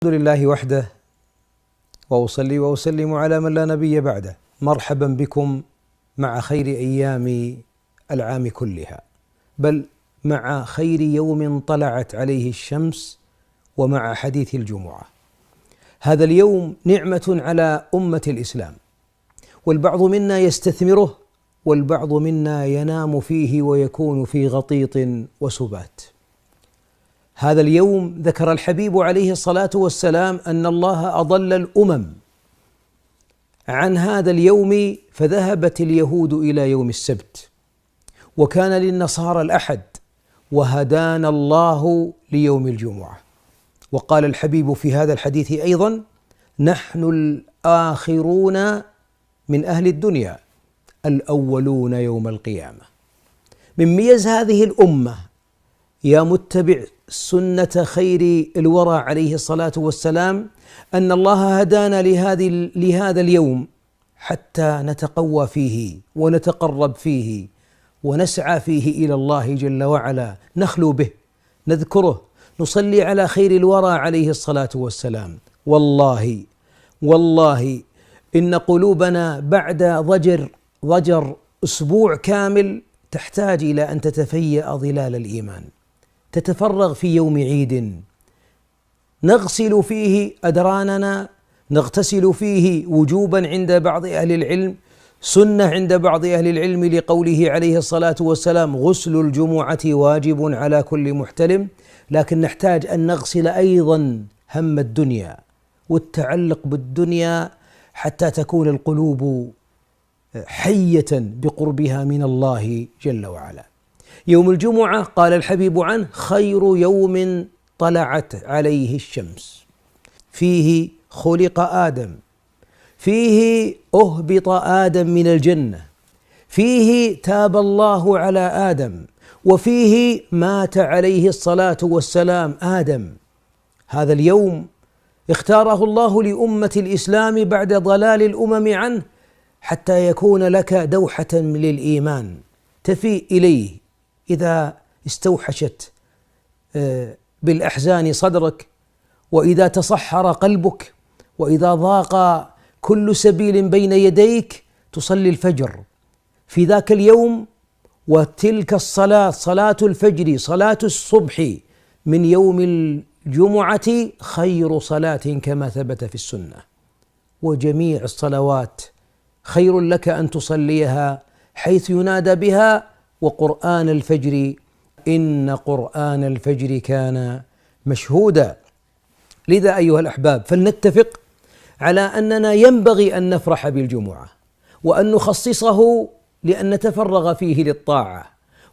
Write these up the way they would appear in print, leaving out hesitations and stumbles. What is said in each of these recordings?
الحمد لله وحده، وأصلي وأسلم على من لا نبي بعده. مرحبا بكم مع خير أيام العام كلها، بل مع خير يوم طلعت عليه الشمس، ومع حديث الجمعة. هذا اليوم نعمة على أمة الإسلام، والبعض منا يستثمره، والبعض منا ينام فيه ويكون في غطيط وسبات. هذا اليوم ذكر الحبيب عليه الصلاة والسلام أن الله أضل الأمم عن هذا اليوم، فذهبت اليهود إلى يوم السبت، وكان للنصارى الأحد، وهدانا الله ليوم الجمعة. وقال الحبيب في هذا الحديث أيضا: نحن الآخرون من أهل الدنيا، الأولون يوم القيامة. من ميز هذه الأمة يا متبع سنة خير الورى عليه الصلاة والسلام أن الله هدانا لهذا اليوم حتى نتقوى فيه ونتقرب فيه ونسعى فيه إلى الله جل وعلا، نخلو به، نذكره، نصلي على خير الورى عليه الصلاة والسلام. والله إن قلوبنا بعد ضجر أسبوع كامل تحتاج إلى أن تتفيأ ظلال الإيمان، تتفرغ في يوم عيد نغسل فيه أدراننا، نغتسل فيه وجوبا عند بعض أهل العلم، سنة عند بعض أهل العلم، لقوله عليه الصلاة والسلام: غسل الجمعة واجب على كل محتلم. لكن نحتاج أن نغسل أيضا هم الدنيا والتعلق بالدنيا حتى تكون القلوب حية بقربها من الله جل وعلا. يوم الجمعة قال الحبيب عنه: خير يوم طلعت عليه الشمس، فيه خلق آدم، فيه أهبط آدم من الجنة، فيه تاب الله على آدم، وفيه مات عليه الصلاة والسلام آدم. هذا اليوم اختاره الله لأمة الإسلام بعد ضلال الأمم عنه، حتى يكون لك دوحة للإيمان تفيء إليه إذا استوحشت بالأحزان صدرك، وإذا تصحر قلبك، وإذا ضاق كل سبيل بين يديك، تصلي الفجر في ذاك اليوم. وتلك الصلاة، صلاة الفجر، صلاة الصبح من يوم الجمعة، خير صلاة كما ثبت في السنة. وجميع الصلوات خير لك أن تصليها حيث ينادى بها. وقرآن الفجر، إن قرآن الفجر كان مشهودا. لذا أيها الأحباب، فلنتفق على أننا ينبغي أن نفرح بالجمعة، وأن نخصصه لأن نتفرغ فيه للطاعة،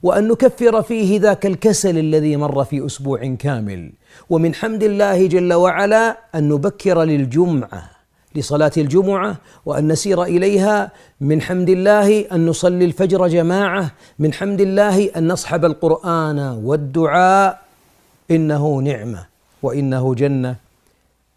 وأن نكفر فيه ذاك الكسل الذي مر في أسبوع كامل. ومن حمد الله جل وعلا أن نبكر للجمعة، لصلاة الجمعة، وأن نسير إليها. من حمد الله أن نصلي الفجر جماعة، من حمد الله أن نصحب القرآن والدعاء. إنه نعمة وإنه جنة.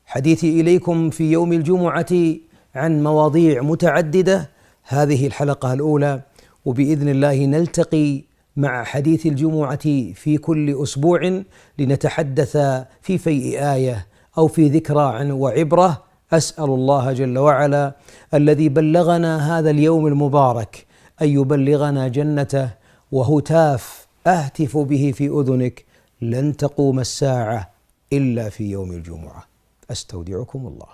حديثي إليكم في يوم الجمعة عن مواضيع متعددة، هذه الحلقة الأولى، وبإذن الله نلتقي مع حديث الجمعة في كل أسبوع لنتحدث في فيء آية أو في ذكرى وعبرة. أسأل الله جل وعلا الذي بلغنا هذا اليوم المبارك أن يبلغنا جنته، وهتاف أهتف به في أذنك: لن تقوم الساعة إلا في يوم الجمعة. أستودعكم الله.